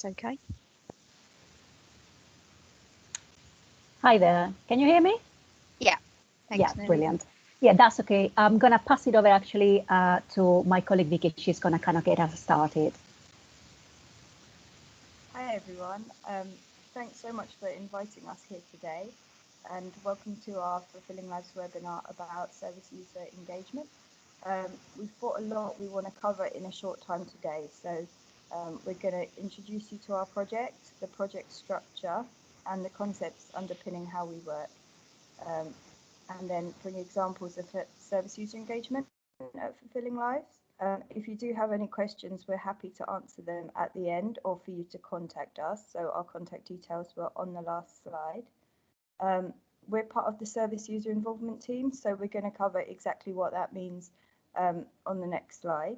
that's okay. Hi there. Can you hear me? Yeah. Thanks, Yeah, Nelly. brilliant. Yeah, that's okay. I'm going to pass it over actually to my colleague Vicky. She's going to kind of get us started. Hi everyone. Thanks so much for inviting us here today, and welcome to our Fulfilling Lives webinar about service user engagement. We've got a lot we want to cover in a short time today, so we're going to introduce you to our project, the project structure, and the concepts underpinning how we work, and then bring examples of service user engagement at Fulfilling Lives. If you do have any questions, we're happy to answer them at the end or for you to contact us. So our contact details were on the last slide. We're part of the service user involvement team, so we're going to cover exactly what that means on the next slide.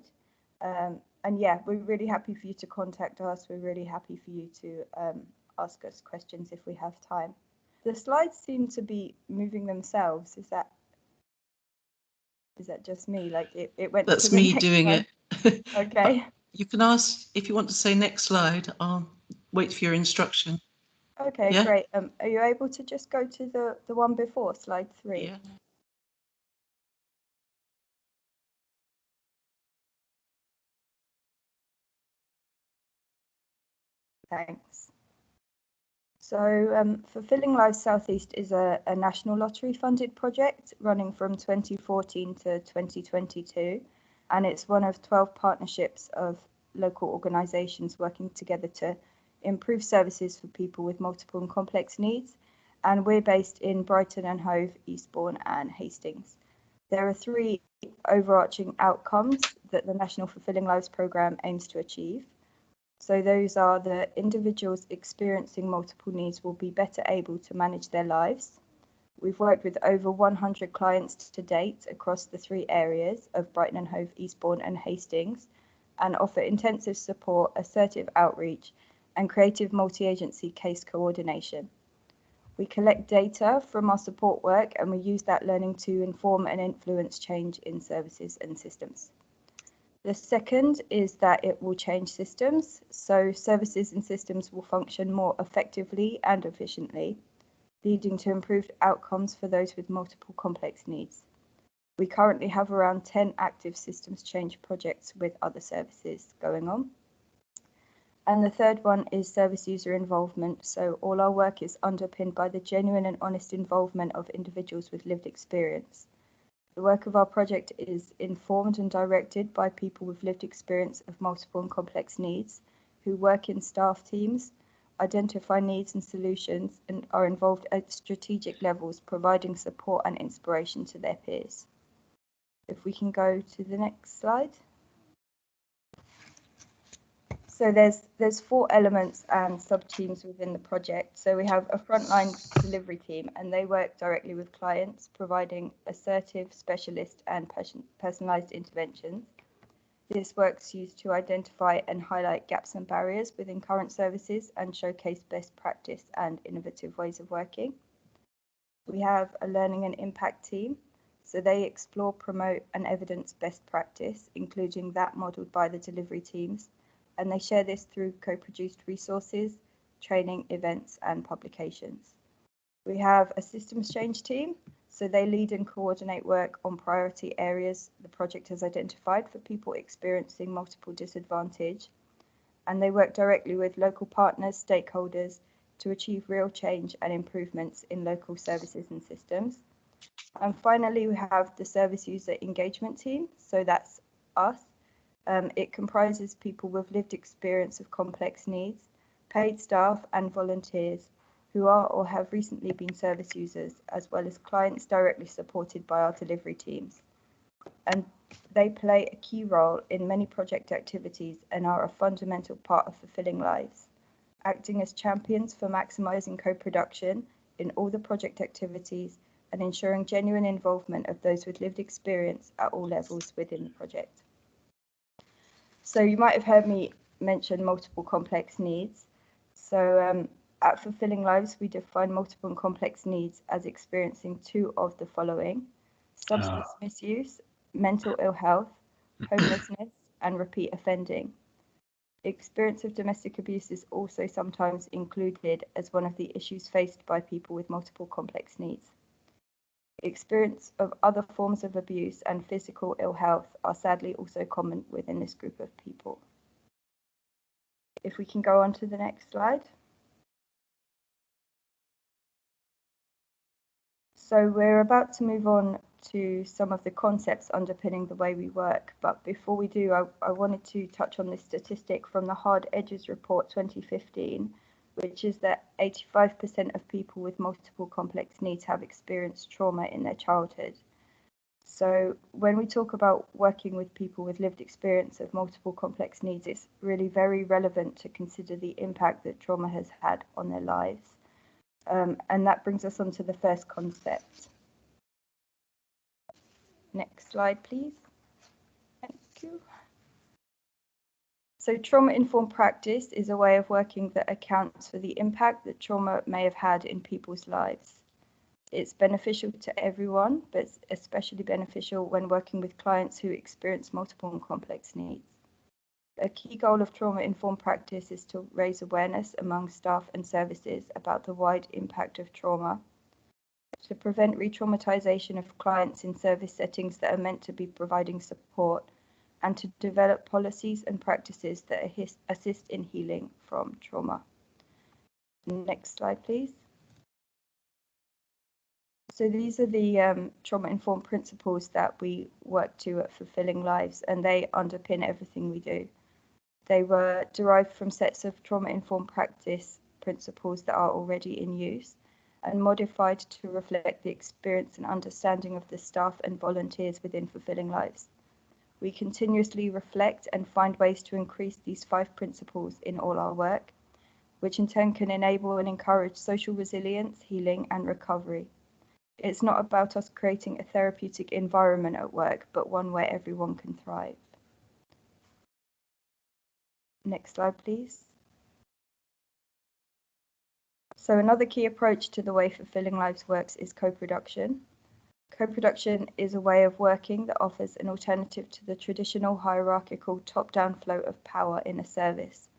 And yeah, we're really happy for you to contact us. We're really happy for you to ask us questions if we have time. The slides seem to be moving themselves. Is that just me? Like it went. That's to the me next doing one. it. Okay. You can ask if you want to say next slide. I'll wait for your instruction. Okay, Yeah? great. Are you able to just go to the one before, slide 3? Yeah. Thanks. So Fulfilling Lives Southeast is a national lottery funded project running from 2014 to 2022, and it's one of 12 partnerships of local organisations working together to improve services for people with multiple and complex needs. And we're based in Brighton and Hove, Eastbourne and Hastings. There are 3 overarching outcomes that the National Fulfilling Lives programme aims to achieve. So those are the individuals experiencing multiple needs will be better able to manage their lives. We've worked with over 100 clients to date across the 3 areas of Brighton and Hove, Eastbourne and Hastings, and offer intensive support, assertive outreach, and creative multi-agency case coordination. We collect data from our support work and we use that learning to inform and influence change in services and systems. The second is that it will change systems, so services and systems will function more effectively and efficiently, leading to improved outcomes for those with multiple complex needs. We currently have around 10 active systems change projects with other services going on. And the third one is service user involvement, so all our work is underpinned by the genuine and honest involvement of individuals with lived experience. The work of our project is informed and directed by people with lived experience of multiple and complex needs, who work in staff teams, identify needs and solutions, and are involved at strategic levels, providing support and inspiration to their peers. If we can go to the next slide. So there's 4 elements and sub-teams within the project. So we have a frontline delivery team, and they work directly with clients, providing assertive, specialist and personalised interventions. This work's used to identify and highlight gaps and barriers within current services and showcase best practice and innovative ways of working. We have a learning and impact team. So they explore, promote and evidence best practice, including that modelled by the delivery teams, and they share this through co-produced resources, training, events and publications. We have a systems change team, so they lead and coordinate work on priority areas the project has identified for people experiencing multiple disadvantage, and they work directly with local partners, stakeholders, to achieve real change and improvements in local services and systems. And finally, we have the service user engagement team, so that's us. It comprises people with lived experience of complex needs, paid staff and volunteers who are or have recently been service users, as well as clients directly supported by our delivery teams. And they play a key role in many project activities and are a fundamental part of Fulfilling Lives, acting as champions for maximising co-production in all the project activities and ensuring genuine involvement of those with lived experience at all levels within the project. So you might have heard me mention multiple complex needs. So at Fulfilling Lives, we define multiple and complex needs as experiencing 2 of the following: substance misuse, mental ill health, homelessness, and repeat offending. Experience of domestic abuse is also sometimes included as one of the issues faced by people with multiple complex needs. Experience of other forms of abuse and physical ill health are sadly also common within this group of people. If we can go on to the next slide. So we're about to move on to some of the concepts underpinning the way we work, but before we do, I wanted to touch on this statistic from the Hard Edges Report 2015, which is that 85% of people with multiple complex needs have experienced trauma in their childhood. So when we talk about working with people with lived experience of multiple complex needs, it's really very relevant to consider the impact that trauma has had on their lives. And that brings us on to the first concept. Next slide, please. Thank you. So trauma-informed practice is a way of working that accounts for the impact that trauma may have had in people's lives. It's beneficial to everyone, but it's especially beneficial when working with clients who experience multiple and complex needs. A key goal of trauma-informed practice is to raise awareness among staff and services about the wide impact of trauma, to prevent re-traumatization of clients in service settings that are meant to be providing support, and to develop policies and practices that assist in healing from trauma. Next slide, please. So these are the trauma-informed principles that we work to at Fulfilling Lives, and they underpin everything we do. They were derived from sets of trauma-informed practice principles that are already in use and modified to reflect the experience and understanding of the staff and volunteers within Fulfilling Lives. We continuously reflect and find ways to increase these 5 principles in all our work, which in turn can enable and encourage social resilience, healing, and recovery. It's not about us creating a therapeutic environment at work, but one where everyone can thrive. Next slide, please. So another key approach to the way Fulfilling Lives works is co-production. Co-production is a way of working that offers an alternative to the traditional hierarchical top-down flow of power in a service.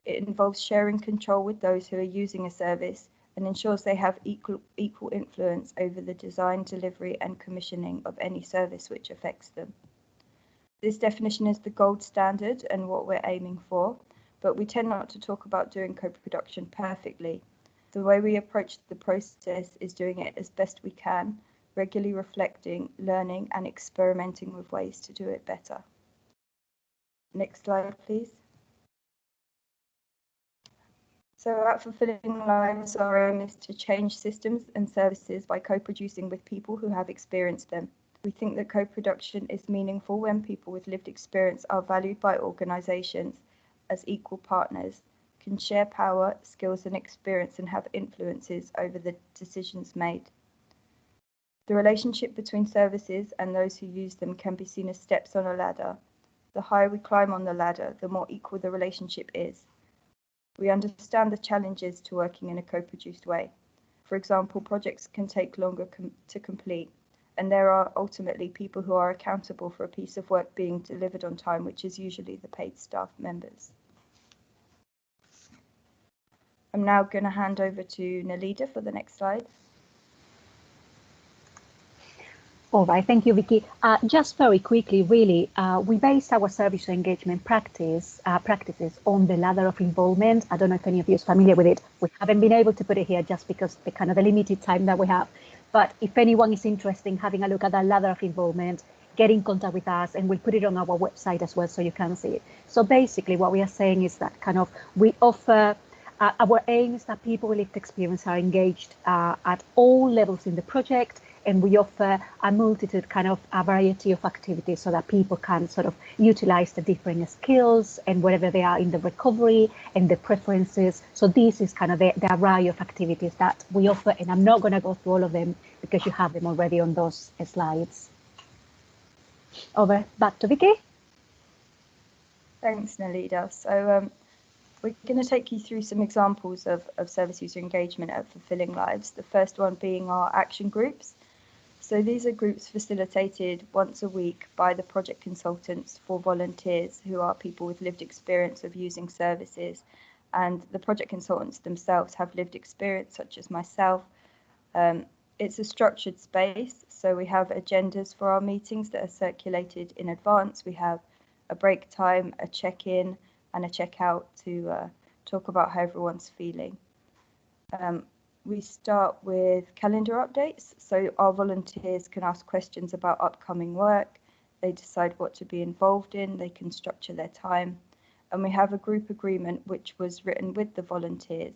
It involves sharing control with those who are using a service and ensures they have equal influence over the design, delivery, and commissioning of any service which affects them. This definition is the gold standard and what we're aiming for, but we tend not to talk about doing co-production perfectly. The way we approach the process is doing it as best we can, regularly reflecting, learning, and experimenting with ways to do it better. Next slide, please. So at Fulfilling Lives, our aim is to change systems and services by co-producing with people who have experienced them. We think that co-production is meaningful when people with lived experience are valued by organisations as equal partners, can share power, skills and experience and have influences over the decisions made. The relationship between services and those who use them can be seen as steps on a ladder. The higher we climb on the ladder, the more equal the relationship is. We understand the challenges to working in a co-produced way. For example, projects can take longer to complete, and there are ultimately people who are accountable for a piece of work being delivered on time, which is usually the paid staff members. I'm now going to hand over to Nalida for the next slide. All right, thank you, Vicky. Just very quickly, really, we based our service engagement practices on the ladder of involvement. I don't know if any of you is familiar with it. We haven't been able to put it here just because the kind of the limited time that we have. But if anyone is interested in having a look at that ladder of involvement, get in contact with us, and we'll put it on our website as well so you can see it. So basically, what we are saying is that kind of we offer. Our aim is that people with lived experience are engaged at all levels in the project, and we offer a multitude, kind of a variety of activities so that people can sort of utilize the different skills and wherever they are in the recovery and the preferences. So this is kind of the array of activities that we offer, and I'm not going to go through all of them because you have them already on those slides. Over, back to Vicky. Thanks, Nalida. So we're going to take you through some examples of service user engagement at Fulfilling Lives, the first one being our action groups. So these are groups facilitated once a week by the project consultants for volunteers who are people with lived experience of using services. And the project consultants themselves have lived experience, such as myself. It's a structured space, so we have agendas for our meetings that are circulated in advance. We have a break time, a check-in, and a check-out to talk about how everyone's feeling. We start with calendar updates, so our volunteers can ask questions about upcoming work, they decide what to be involved in, they can structure their time, and we have a group agreement which was written with the volunteers,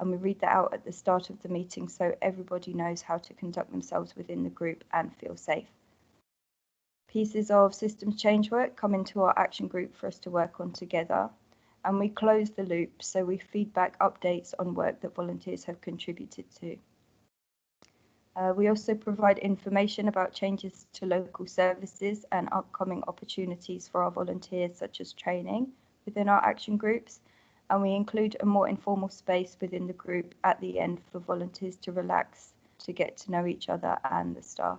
and we read that out at the start of the meeting so everybody knows how to conduct themselves within the group and feel safe. Pieces of systems change work come into our action group for us to work on together. And we close the loop, so we feed back updates on work that volunteers have contributed to. We also provide information about changes to local services and upcoming opportunities for our volunteers, such as training within our action groups. And we include a more informal space within the group at the end for volunteers to relax, to get to know each other and the staff.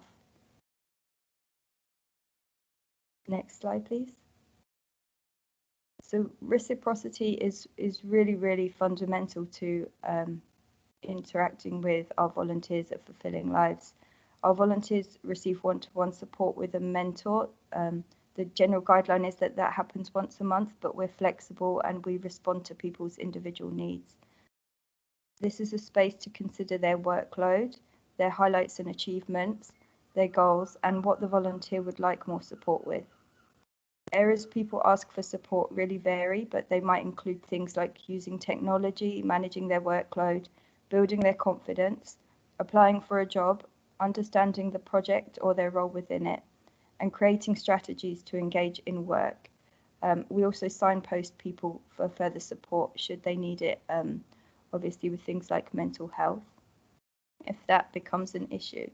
Next slide, please. So reciprocity is really, really fundamental to interacting with our volunteers at Fulfilling Lives. Our volunteers receive one-to-one support with a mentor. The general guideline is that happens once a month, but we're flexible and we respond to people's individual needs. This is a space to consider their workload, their highlights and achievements, their goals, and what the volunteer would like more support with. Areas people ask for support really vary, but they might include things like using technology, managing their workload, building their confidence, applying for a job, understanding the project or their role within it, and creating strategies to engage in work. We also signpost people for further support should they need it, obviously with things like mental health, if that becomes an issue.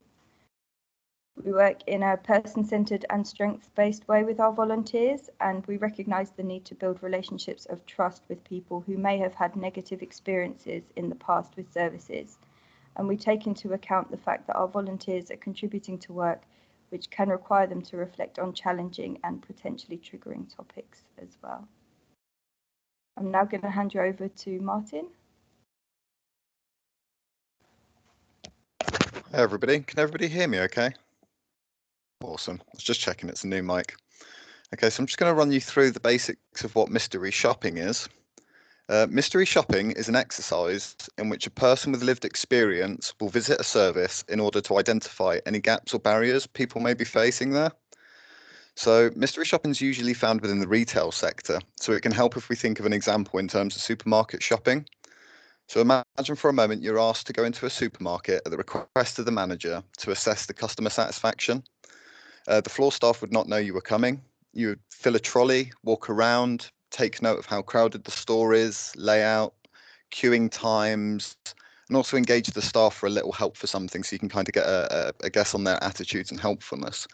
We work in a person-centered and strengths-based way with our volunteers, and we recognise the need to build relationships of trust with people who may have had negative experiences in the past with services. And we take into account the fact that our volunteers are contributing to work which can require them to reflect on challenging and potentially triggering topics as well. I'm now going to hand you over to Martin. Hey everybody, can everybody hear me okay? Awesome, I was just checking it's a new mic. Okay, so I'm just going to run you through the basics of what mystery shopping is. Mystery shopping is an exercise in which a person with lived experience will visit a service in order to identify any gaps or barriers people may be facing there. So mystery shopping is usually found within the retail sector, so it can help if we think of an example in terms of supermarket shopping. So imagine for a moment you're asked to go into a supermarket at the request of the manager to assess the customer satisfaction. The floor staff would not know you were coming. You would fill a trolley, walk around, take note of how crowded the store is, layout, queuing times, and also engage the staff for a little help for something so you can kind of get a guess on their attitudes and helpfulness.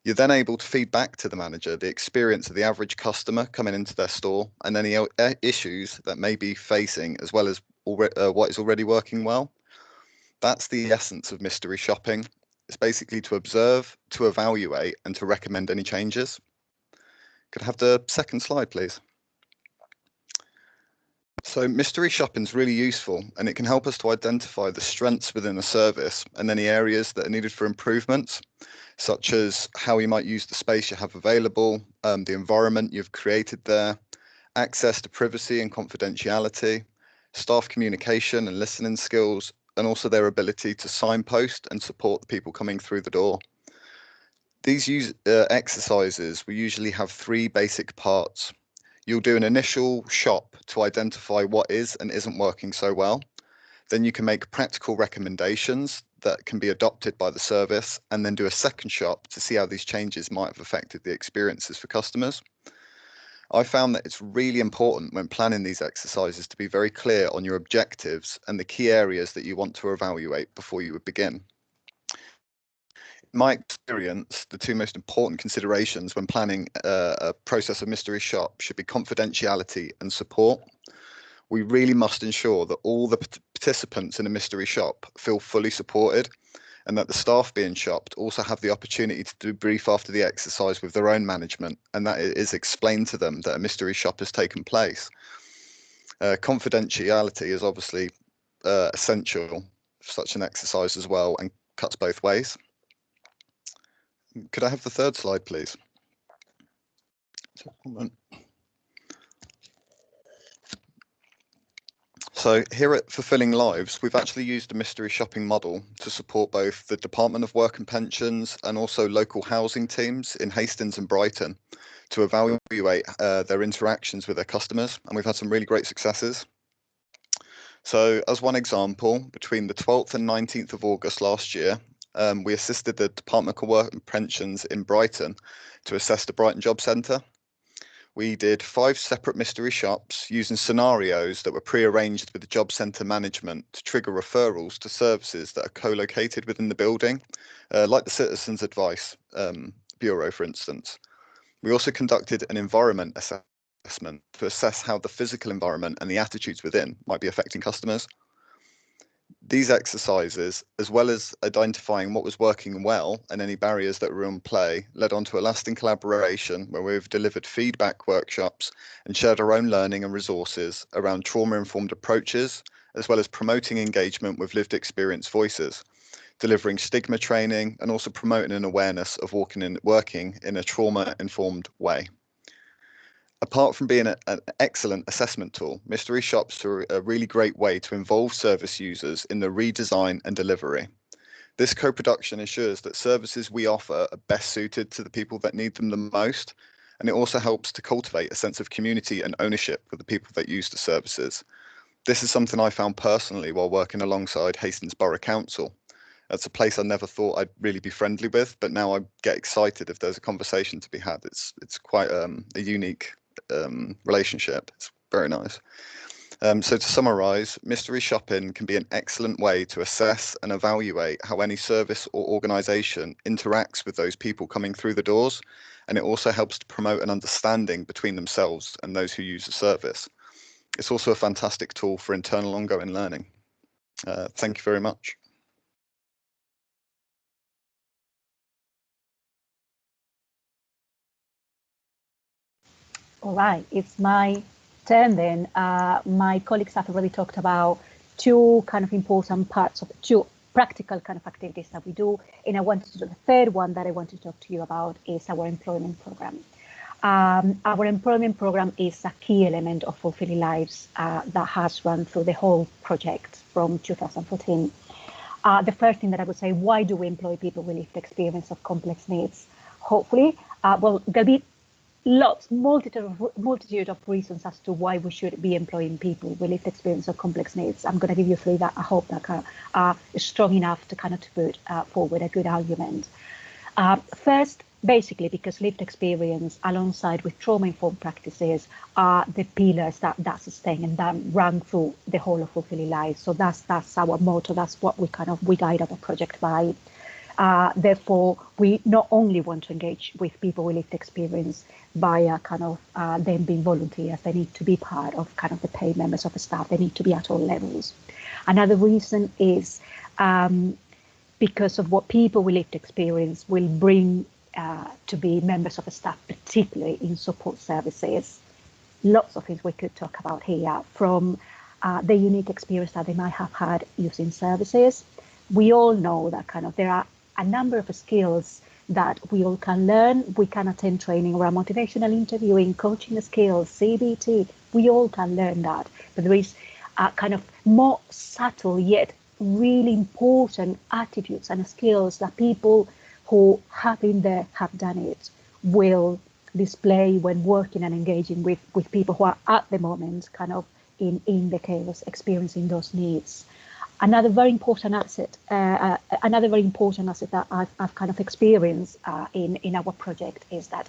You're then able to feed back to the manager the experience of the average customer coming into their store and any issues that may be facing, as well as what is already working well. That's the essence of mystery shopping. It's basically to observe, to evaluate, and to recommend any changes. Could I have the second slide, please? So mystery shopping is really useful, and it can help us to identify the strengths within a service and any areas that are needed for improvements, such as how you might use the space you have available, the environment you've created there, access to privacy and confidentiality, staff communication and listening skills, and also their ability to signpost and support the people coming through the door. These exercises will usually have three basic parts. You'll do an initial shop to identify what is and isn't working so well. Then you can make practical recommendations that can be adopted by the service, and then do a second shop to see how these changes might have affected the experiences for customers. I found that it's really important when planning these exercises to be very clear on your objectives and the key areas that you want to evaluate before you would begin. In my experience, the two most important considerations when planning a process of mystery shop should be confidentiality and support. We really must ensure that all the participants in a mystery shop feel fully supported, and that the staff being shopped also have the opportunity to debrief after the exercise with their own management, and that it is explained to them that a mystery shop has taken place. Confidentiality is obviously essential for such an exercise as well, and cuts both ways. Could I have the third slide, please? So here at Fulfilling Lives, we've actually used a mystery shopping model to support both the Department of Work and Pensions and also local housing teams in Hastings and Brighton to evaluate their interactions with their customers, and we've had some really great successes. So as one example, between the 12th and 19th of August last year, we assisted the Department of Work and Pensions in Brighton to assess the Brighton Job Centre. We did 5 separate mystery shops using scenarios that were pre-arranged with the job centre management to trigger referrals to services that are co-located within the building, like the Citizens Advice Bureau, for instance. We also conducted an environment assessment to assess how the physical environment and the attitudes within might be affecting customers. These exercises, as well as identifying what was working well and any barriers that were in play, led on to a lasting collaboration where we've delivered feedback workshops and shared our own learning and resources around trauma-informed approaches, as well as promoting engagement with lived experience voices, delivering stigma training and also promoting an awareness of working in a trauma-informed way. Apart from being an excellent assessment tool, mystery shops are a really great way to involve service users in the redesign and delivery. This co-production ensures that services we offer are best suited to the people that need them the most, and it also helps to cultivate a sense of community and ownership for the people that use the services. This is something I found personally while working alongside Hastings Borough Council. That's a place I never thought I'd really be friendly with, but now I get excited if there's a conversation to be had. It's quite a unique relationship. It's very nice. So to summarize, mystery shopping can be an excellent way to assess and evaluate how any service or organization interacts with those people coming through the doors, and it also helps to promote an understanding between themselves and those who use the service. It's also a fantastic tool for internal ongoing learning. Thank you very much. All right, it's my turn then. My colleagues have already talked about 2 kind of important parts of 2 practical kind of activities that we do. And I wanted to do the third one that I want to talk to you about is our employment program. Our employment program is a key element of Fulfilling Lives that has run through the whole project from 2014. The first thing that I would say, why do we employ people with lived experience of complex needs? Hopefully, well, there'll be multitude of reasons as to why we should be employing people with lived experience of complex needs. I'm going to give you 3 that I hope that are strong enough to kind of to put forward a good argument. First, basically, because lived experience alongside with trauma-informed practices are the pillars that sustain and that run through the whole of Fulfilling Lives. So that's our motto. That's what we guide our project by. Therefore, we not only want to engage with people with lived experience via kind of them being volunteers, they need to be part of kind of the paid members of the staff. They need to be at all levels. Another reason is because of what people with lived experience will bring to be members of the staff, particularly in support services. Lots of things we could talk about here, from the unique experience that they might have had using services. We all know that kind of there are a number of skills that we all can learn. We can attend training around motivational interviewing, coaching skills, CBT. We all can learn that. But there is kind of more subtle yet really important attitudes and skills that people who have been there, have done it, will display when working and engaging with people who are at the moment kind of in the chaos, experiencing those needs. Another very important asset that I've kind of experienced in our project is that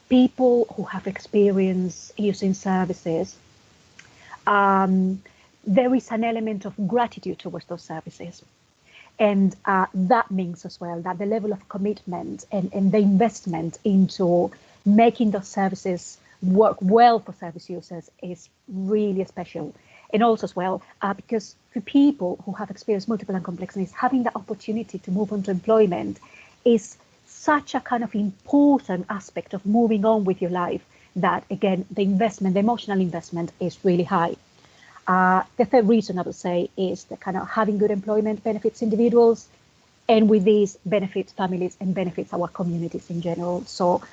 people who have experience using services, there is an element of gratitude towards those services. And that means as well that the level of commitment and the investment into making those services work well for service users is really special. And also as well, because for people who have experienced multiple and complex needs, having the opportunity to move on to employment is such a kind of important aspect of moving on with your life that, again, the investment, the emotional investment is really high. The third reason I would say is that kind of having good employment benefits individuals, and with these benefits families and benefits our communities in general. So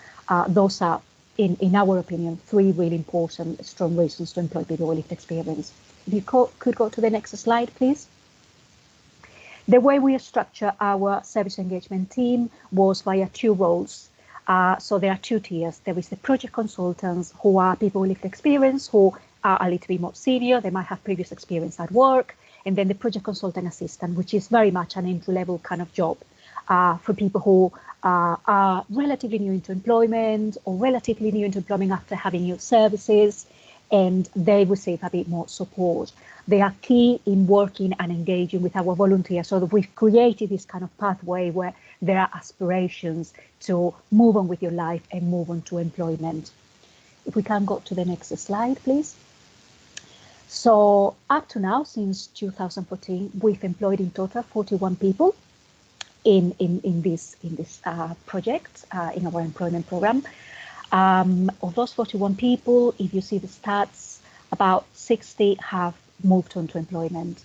those are, in our opinion, three really important, strong reasons to employ people with lived experience. If you could go to the next slide, please. The way we structure our service engagement team was via two roles. So there are two tiers. There is the project consultants, who are people with lived experience, who are a little bit more senior. They might have previous experience at work. And then the project consultant assistant, which is very much an entry-level kind of job for people who are relatively new into employment or relatively new into employment after having used services, and they receive a bit more support. They are key in working and engaging with our volunteers, so that we've created this kind of pathway where there are aspirations to move on with your life and move on to employment. If we can go to the next slide, please. So up to now, since 2014, we've employed in total 41 people in this project, in our employment program. Of those 41 people, if you see the stats, about 60 have moved on to employment.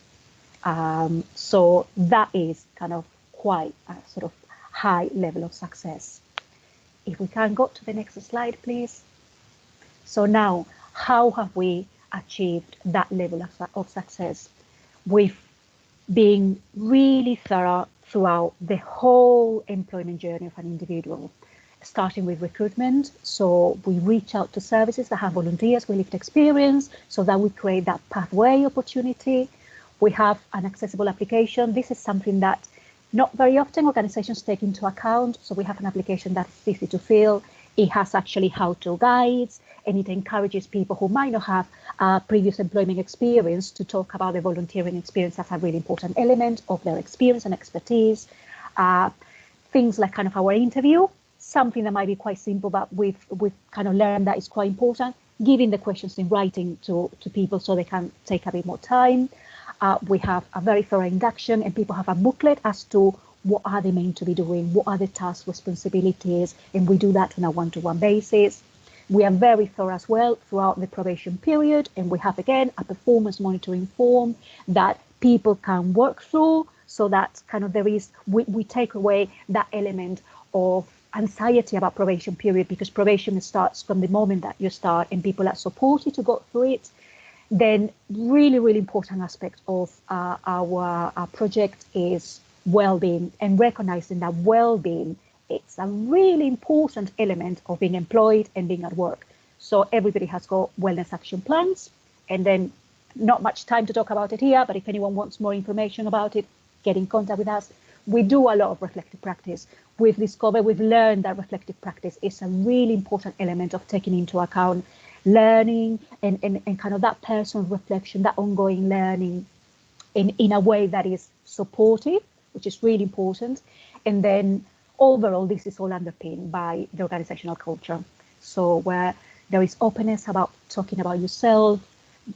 So that is kind of quite a sort of high level of success. If we can go to the next slide, please. So now, how have we achieved that level of success? We've been really thorough throughout the whole employment journey of an individual, starting with recruitment. So we reach out to services that have volunteers with lived experience so that we create that pathway opportunity. We have an accessible application. This is something that not very often organizations take into account. So we have an application that is easy to fill. It has actually how-to guides, and it encourages people who might not have previous employment experience to talk about the volunteering experience as a really important element of their experience and expertise. Things like kind of our interview, something that might be quite simple, but we've kind of learned that it's quite important, giving the questions in writing to people so they can take a bit more time. We have a very thorough induction, and people have a booklet as to what are they meant to be doing, what are the tasks, responsibilities, and we do that on a one-to-one basis. We are very thorough as well throughout the probation period, and we have, again, a performance monitoring form that people can work through, so that kind of we take away that element of anxiety about probation period, because probation starts from the moment that you start and people are supported to go through it. Then really, really important aspect of our project is well-being, and recognizing that well-being, it's a really important element of being employed and being at work. So everybody has got wellness action plans, and then not much time to talk about it here, but if anyone wants more information about it, get in contact with us. We do a lot of reflective practice. We've learned that reflective practice is a really important element of taking into account learning and kind of that personal reflection, that ongoing learning in a way that is supportive, which is really important. And then overall, this is all underpinned by the organizational culture. So where there is openness about talking about yourself,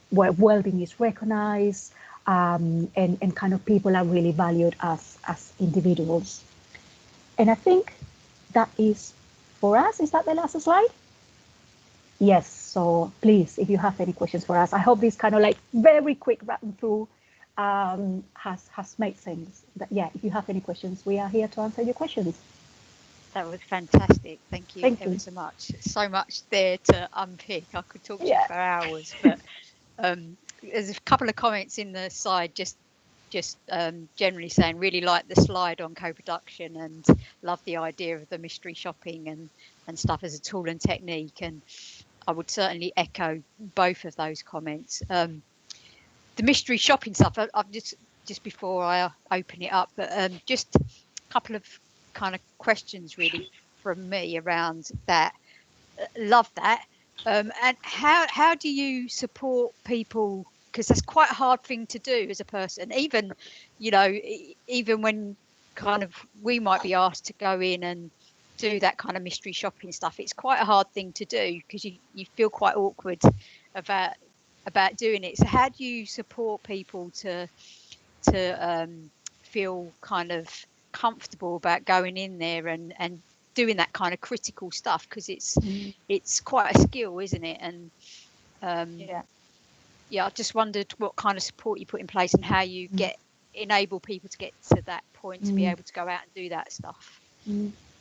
where well-being is recognized, and kind of people are really valued as individuals. And I think that is for us. Is that the last slide? Yes, so please, if you have any questions for us, I hope this kind of like very quick run through has made sense. But yeah, if you have any questions, we are here to answer your questions. That was fantastic. Thank you ever so much. So much there to unpick. I could talk to you for hours, but there's a couple of comments in the side just generally saying really like the slide on co-production and love the idea of the mystery shopping and stuff as a tool and technique, and I would certainly echo both of those comments. The mystery shopping stuff, I've just before I open it up, but just a couple of kind of questions really from me around that. Love that. And how do you support people, because that's quite a hard thing to do as a person, even even when kind of we might be asked to go in and do that kind of mystery shopping stuff. It's quite a hard thing to do because you feel quite awkward about about doing it. So how do you support people to feel kind of comfortable about going in there and doing that kind of critical stuff, because it's quite a skill, isn't it? And I just wondered what kind of support you put in place and how you enable people to get to that point to be able to go out and do that stuff.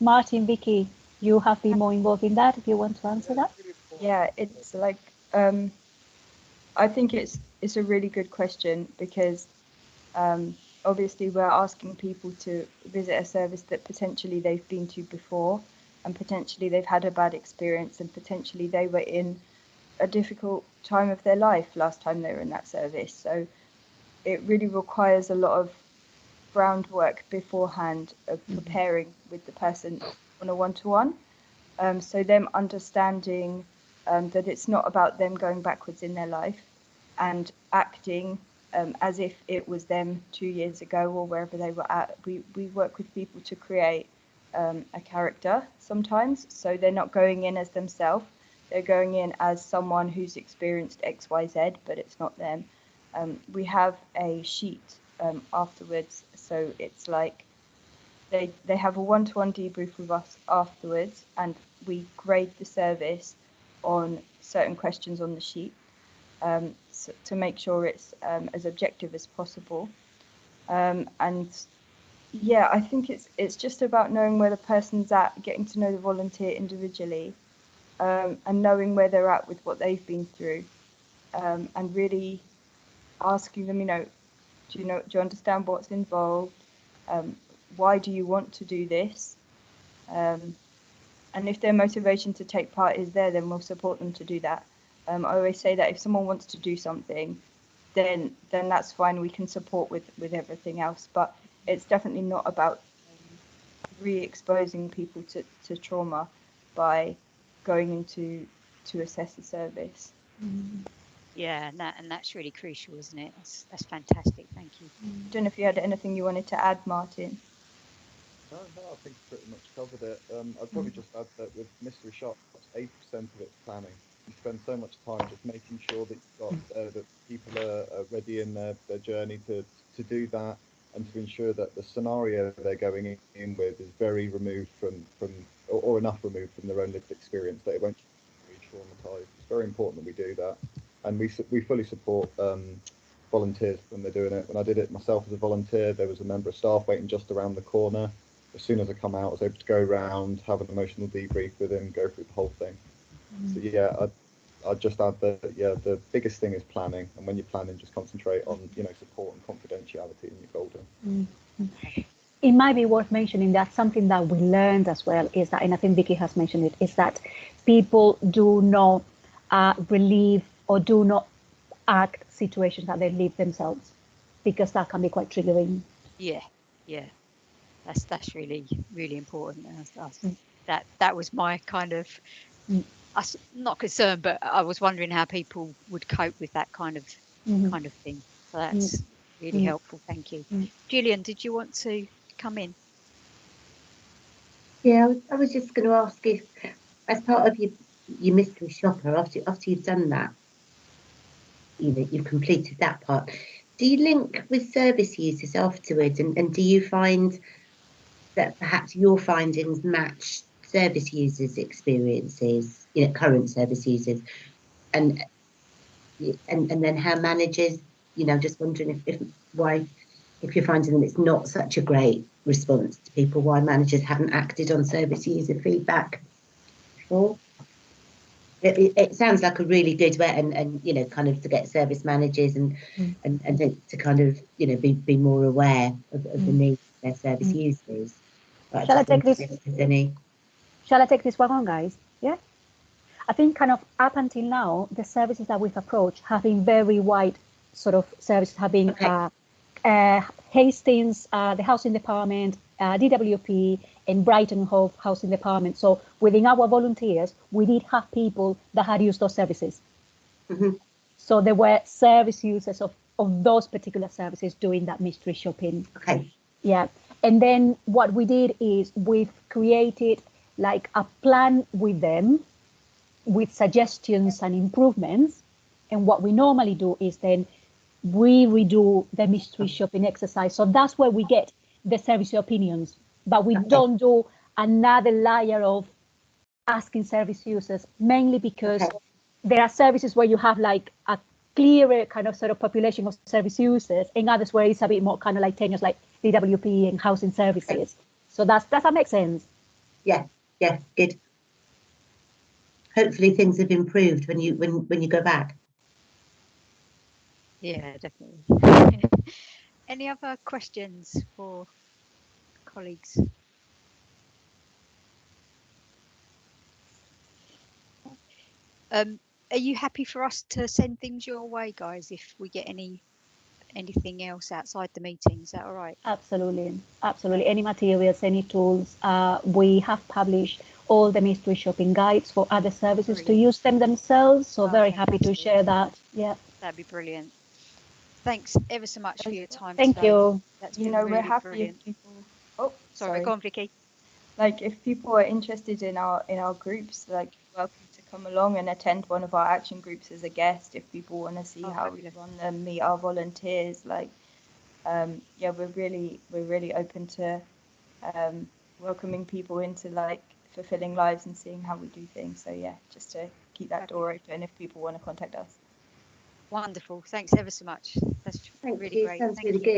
Martin, Vicky, you have been more involved in that, if you want to answer that. Yeah, it's like I think it's a really good question, because obviously we're asking people to visit a service that potentially they've been to before, and potentially they've had a bad experience, and potentially they were in a difficult time of their life last time they were in that service. So it really requires a lot of groundwork beforehand of preparing with the person on a one-to-one. So them understanding that it's not about them going backwards in their life and acting as if it was them 2 years ago or wherever they were at. We work with people to create a character sometimes, so they're not going in as themselves. They're going in as someone who's experienced X, Y, Z, but it's not them. We have a sheet afterwards, so it's like they have a one-to-one debrief with us afterwards, and we grade the service on certain questions on the sheet so to make sure it's as objective as possible. And yeah, I think it's just about knowing where the person's at, getting to know the volunteer individually, and knowing where they're at with what they've been through, and really asking them, do you understand what's involved? Why do you want to do this? And if their motivation to take part is there, then we'll support them to do that. I always say that if someone wants to do something, then that's fine. We can support with everything else. But it's definitely not about re-exposing people to trauma by going into to assess the service. Yeah, and that's really crucial, isn't it? That's fantastic. Thank you. I don't know if you had anything you wanted to add, Martin. No, I think you pretty much covered it. I'd probably just add that with mystery shops, 80% of it's planning. You spend so much time just making sure that you've got that people are ready in their journey to do that, and to ensure that the scenario they're going in with is very removed from or enough removed from their own lived experience that it won't be traumatized. It's very important that we do that, and we fully support volunteers when they're doing it. When I did it myself as a volunteer, there was a member of staff waiting just around the corner. As soon as I come out, I was able to go around, have an emotional debrief with him, go through the whole thing. So yeah, I'd just add that the biggest thing is planning, and when you're planning, just concentrate on support and confidentiality, and you're golden. It might be worth mentioning that something that we learned as well is that, and I think Vicky has mentioned it, is that people do not relieve or do not act situations that they live themselves, because that can be quite triggering. Yeah. That's really, really important. That was my kind of, not concern, but I was wondering how people would cope with that kind of thing. So that's really helpful. Thank you. Gillian, did you want to come in? Yeah, I was just going to ask if, as part of your mystery shopper, after you've done that, you've completed that part, do you link with service users afterwards, and do you find that perhaps your findings match service users' experiences, current service users, and then how managers, just wondering if you're finding that it's not such a great response to people, why managers haven't acted on service user feedback before. It sounds like a really good way, and kind of to get service managers and to kind of be more aware of the needs of their service users. But Shall I take this one on, guys? Yeah. I think kind of up until now, the services that we've approached have been very wide sort of services, have been Hastings, the Housing Department, DWP, and Brighton Hove Housing Department. So within our volunteers, we did have people that had used those services. So there were service users of those particular services doing that mystery shopping. Okay. Yeah. And then what we did is we've created like a plan with them with suggestions and improvements. And what we normally do is then we redo the mystery shopping exercise. So that's where we get the service opinions, but we don't do another layer of asking service users, mainly because there are services where you have like a clearer kind of sort of population of service users, and others where it's a bit more kind of like tenuous, like DWP and housing services. So does that make sense? Yeah, good. Hopefully things have improved when you go back. Yeah, definitely. Any other questions for colleagues? Are you happy for us to send things your way, guys, if we get anything else outside the meeting? Is that all right? Absolutely. Any materials, any tools. We have published all the mystery shopping guides for other services to use them themselves. So very happy to share that. Yeah. That'd be brilliant. Thanks ever so much for your time. Thank you. That's You been know, really we're happy brilliant. if people. Oh, sorry. Go on, Vicky. Like if people are interested in our groups, like welcome to come along and attend one of our action groups as a guest. If people want to see how we run them, meet our volunteers, like yeah, we're really open to welcoming people into like fulfilling lives and seeing how we do things. So yeah, just to keep that door open if people want to contact us. Wonderful. Thanks ever so much. That's really great. Sounds really good.